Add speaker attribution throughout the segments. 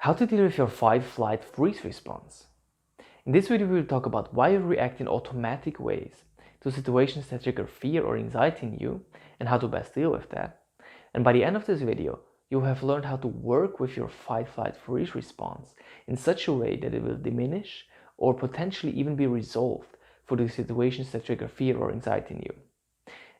Speaker 1: How to deal with your fight, flight, freeze response. In this video, we will talk about why you react in automatic ways to situations that trigger fear or anxiety in you and how to best deal with that. And by the end of this video, you have learned how to work with your fight, flight, freeze response in such a way that it will diminish or potentially even be resolved for the situations that trigger fear or anxiety in you.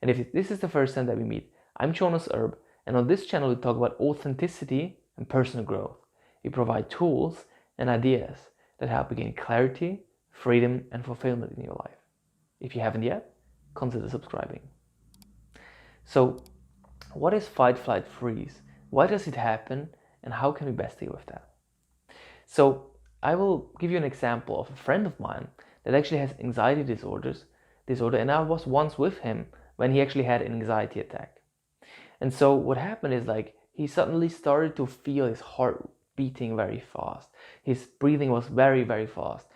Speaker 1: And if this is the first time that we meet, I'm Jonas Erb, and on this channel we talk about authenticity and personal growth. We provide tools and ideas that help you gain clarity, freedom, and fulfillment in your life. If you haven't yet, consider subscribing. So, what is fight, flight, freeze? Why does it happen, and how can we best deal with that? So, I will give you an example of a friend of mine that actually has anxiety disorder, and I was once with him when he actually had an anxiety attack. And so what happened is, like, he suddenly started to feel his heart beating very fast. His breathing was very, very fast.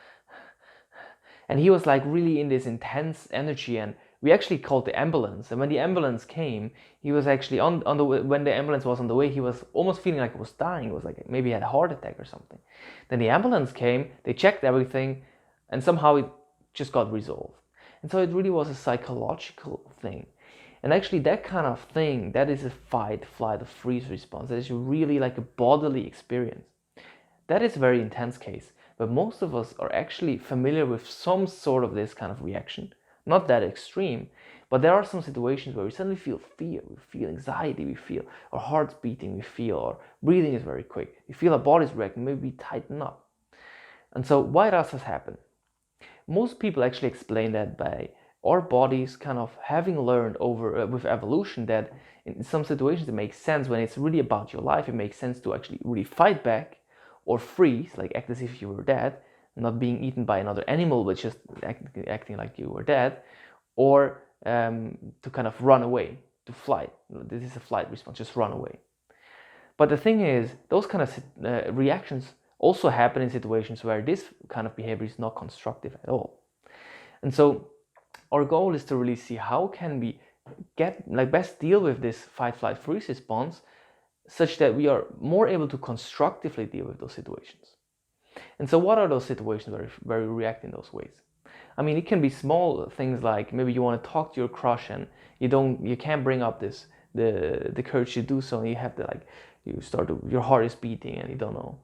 Speaker 1: And he was like really in this intense energy, and we actually called the ambulance. And when the ambulance came, he was actually on the way. When the ambulance was on the way, he was almost feeling like he was dying. It was like maybe he had a heart attack or something. Then the ambulance came, they checked everything, and somehow it just got resolved. And so it really was a psychological thing. And actually that kind of thing, that is a fight, flight, or freeze response. That is really like a bodily experience. That is a very intense case, but most of us are actually familiar with some sort of this kind of reaction. Not that extreme, but there are some situations where we suddenly feel fear, we feel anxiety, we feel our heart's beating, we feel our breathing is very quick, we feel our body's reacting, maybe we tighten up. And so why does this happen? Most people actually explain that by our bodies kind of having learned over with evolution that in some situations it makes sense when it's really about your life. It makes sense to actually really fight back or freeze, like act as if you were dead, not being eaten by another animal, but just acting like you were dead, or to kind of run away, to flight. This is a flight response, just run away. But the thing is, those kind of reactions also happen in situations where this kind of behavior is not constructive at all. And so our goal is to really see how can we best deal with this fight, flight, freeze response such that we are more able to constructively deal with those situations. And so what are those situations where we react in those ways? I mean, it can be small things like maybe you want to talk to your crush and you can't bring up the courage to do so, and you have to your heart is beating and you don't know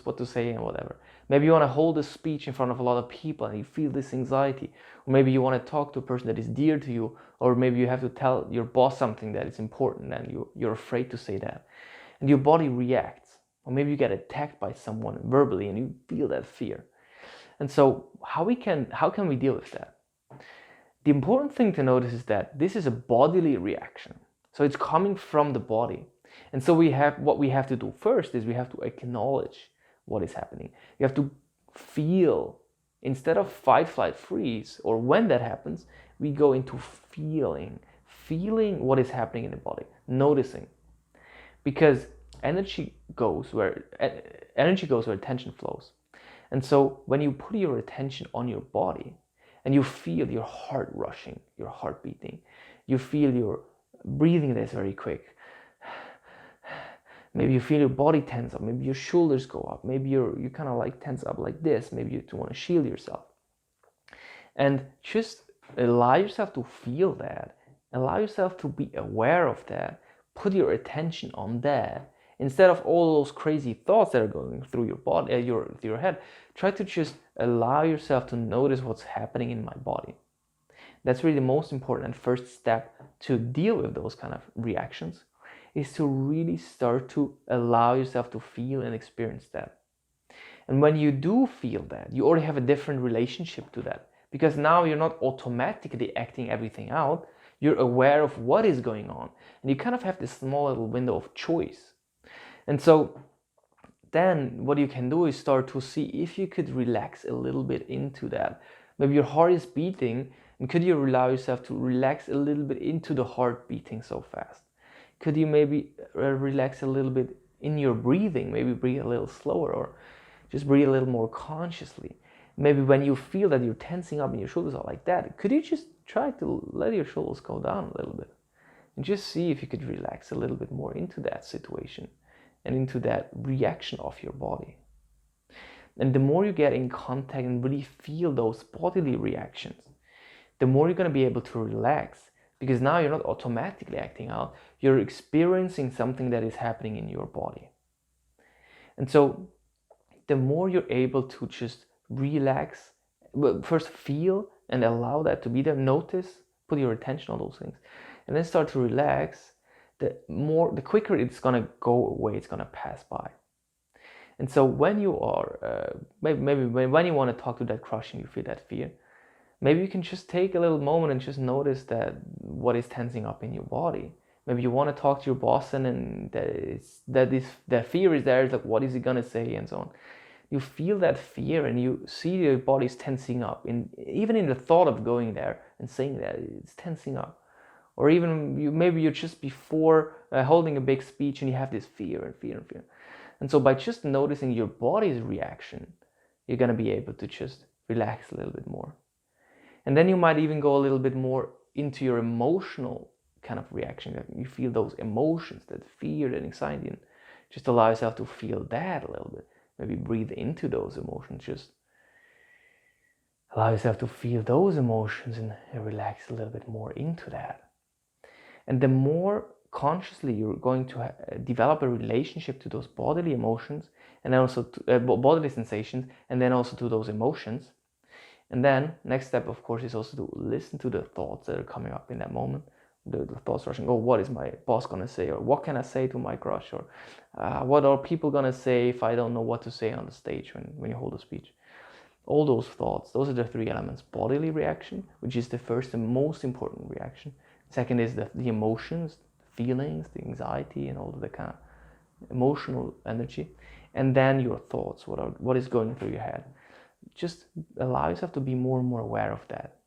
Speaker 1: what to say and whatever. Maybe you want to hold a speech in front of a lot of people and you feel this anxiety. Or maybe you want to talk to a person that is dear to you, or maybe you have to tell your boss something that is important and you're afraid to say that. And your body reacts. Or maybe you get attacked by someone verbally and you feel that fear. And so how can we deal with that? The important thing to notice is that this is a bodily reaction. So it's coming from the body. And so what we have to do first is we have to acknowledge what is happening. You have to feel, instead of fight, flight, freeze, or when that happens, we go into feeling what is happening in the body, noticing. Because energy goes where attention flows. And so when you put your attention on your body and you feel your heart rushing, your heart beating, you feel your breathing that's very quick, maybe you feel your body tense up, maybe your shoulders go up, maybe you kind of like tense up like this, maybe you want to shield yourself. And just allow yourself to feel that, allow yourself to be aware of that, put your attention on that, instead of all those crazy thoughts that are going through your body, your head. Try to just allow yourself to notice what's happening in my body. That's really the most important and first step to deal with those kind of reactions, is to really start to allow yourself to feel and experience that. And when you do feel that, you already have a different relationship to that, because now you're not automatically acting everything out. You're aware of what is going on, and you kind of have this small little window of choice. And so then what you can do is start to see if you could relax a little bit into that. Maybe your heart is beating, and could you allow yourself to relax a little bit into the heart beating so fast? Could you maybe relax a little bit in your breathing? Maybe breathe a little slower, or just breathe a little more consciously. Maybe when you feel that you're tensing up and your shoulders are like that, could you just try to let your shoulders go down a little bit? And just see if you could relax a little bit more into that situation. and into that reaction of your body. And the more you get in contact and really feel those bodily reactions, the more you're going to be able to relax, because now you're not automatically acting out, you're experiencing something that is happening in your body. And so the more you're able to just relax, first feel and allow that to be there, notice, put your attention on those things, and then start to relax, the quicker it's going to go away, it's going to pass by. And so when you are, maybe when you want to talk to that crush and you feel that fear, maybe you can just take a little moment and just notice that what is tensing up in your body. Maybe you want to talk to your boss and that fear is there. It's like, what is he gonna say, and so on. You feel that fear and you see your body's tensing up. Even in the thought of going there and saying that, it's tensing up. Or even maybe you're just before holding a big speech and you have this fear and fear and fear. And so by just noticing your body's reaction, you're gonna be able to just relax a little bit more. And then you might even go a little bit more into your emotional kind of reaction. You feel those emotions, that fear, that anxiety, and just allow yourself to feel that a little bit. Maybe breathe into those emotions. Just allow yourself to feel those emotions and relax a little bit more into that. And the more consciously you're going to develop a relationship to those bodily emotions, and then also to, bodily sensations, and then also to those emotions. And then next step, of course, is also to listen to the thoughts that are coming up in that moment. The thoughts rushing, oh, what is my boss gonna say? Or what can I say to my crush? Or what are people gonna say if I don't know what to say on the stage when you hold a speech? All those thoughts, those are the three elements. Bodily reaction, which is the first and most important reaction. Second is the emotions, the feelings, the anxiety, and all of the kind of emotional energy. And then your thoughts, what is going through your head. Just allow yourself to be more and more aware of that.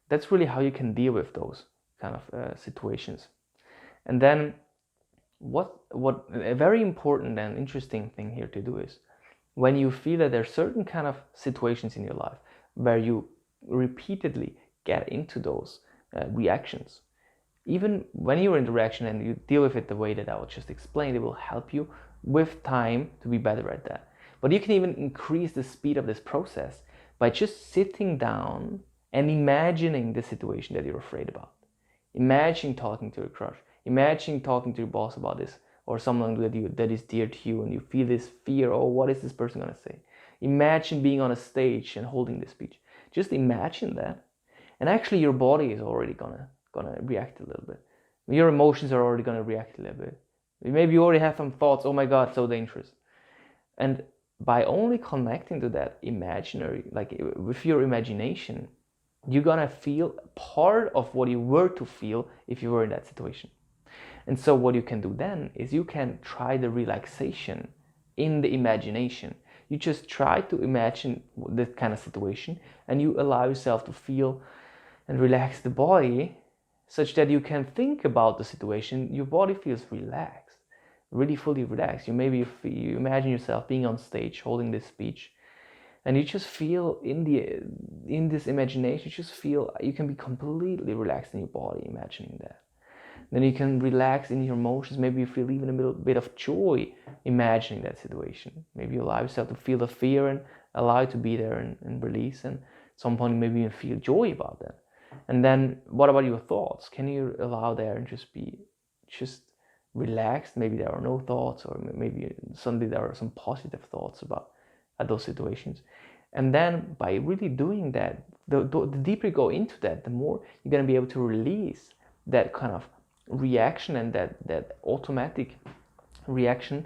Speaker 1: That's really how you can deal with those kind of situations. And then what a very important and interesting thing here to do is, when you feel that there are certain kind of situations in your life where you repeatedly get into those reactions, even when you're in the reaction and you deal with it the way that I just explained, it will help you with time to be better at that. But you can even increase the speed of this process by just sitting down and imagining the situation that you're afraid about. Imagine talking to your crush. Imagine talking to your boss about this, or someone that is dear to you, and you feel this fear, oh, what is this person gonna say? Imagine being on a stage and holding this speech. Just imagine that. And actually your body is already gonna react a little bit. Your emotions are already gonna react a little bit. Maybe you already have some thoughts, oh my God, so dangerous. And by only connecting to that imaginary, like with your imagination, you're gonna feel part of what you were to feel if you were in that situation. And so what you can do then is you can try the relaxation in the imagination. You just try to imagine that kind of situation, and you allow yourself to feel and relax the body such that you can think about the situation. Your body feels relaxed, really fully relaxed. You imagine yourself being on stage holding this speech, and you just feel in this imagination, you just feel you can be completely relaxed in your body imagining that. Then you can relax in your emotions. Maybe you feel even a little bit of joy imagining that situation. Maybe you allow yourself to feel the fear and allow it to be there and release, and at some point maybe even feel joy about that. And then what about your thoughts? Can you allow there and just relaxed? Maybe there are no thoughts, or maybe suddenly there are some positive thoughts about those situations. And then by really doing that, the deeper you go into that, the more you're going to be able to release that kind of reaction and that automatic reaction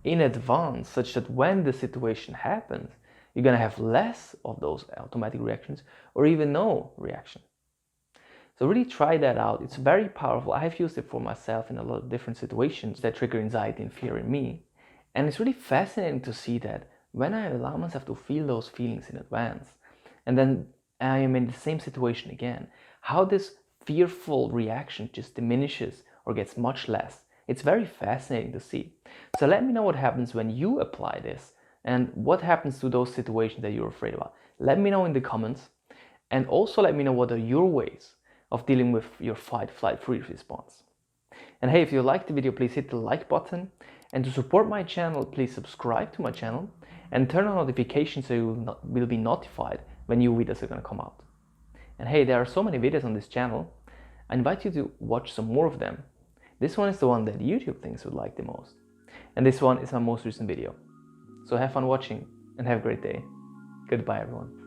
Speaker 1: in advance, such that when the situation happens, you're going to have less of those automatic reactions or even no reaction. So really try that out. It's very powerful. I have used it for myself in a lot of different situations that trigger anxiety and fear in me. And it's really fascinating to see that when I allow myself to feel those feelings in advance, and then I am in the same situation again, how this fearful reaction just diminishes or gets much less. It's very fascinating to see. So let me know what happens when you apply this, and what happens to those situations that you're afraid about. Let me know in the comments, and also let me know what are your ways of dealing with your fight, flight, freeze response. And hey, if you liked the video, please hit the like button And to support my channel, please subscribe to my channel and turn on notifications so you will be notified when new videos are going to come out. And hey, there are so many videos on this channel. I invite you to watch some more of them. This one is the one that YouTube thinks would like the most. And this one is my most recent video. So have fun watching and have a great day. Goodbye, everyone.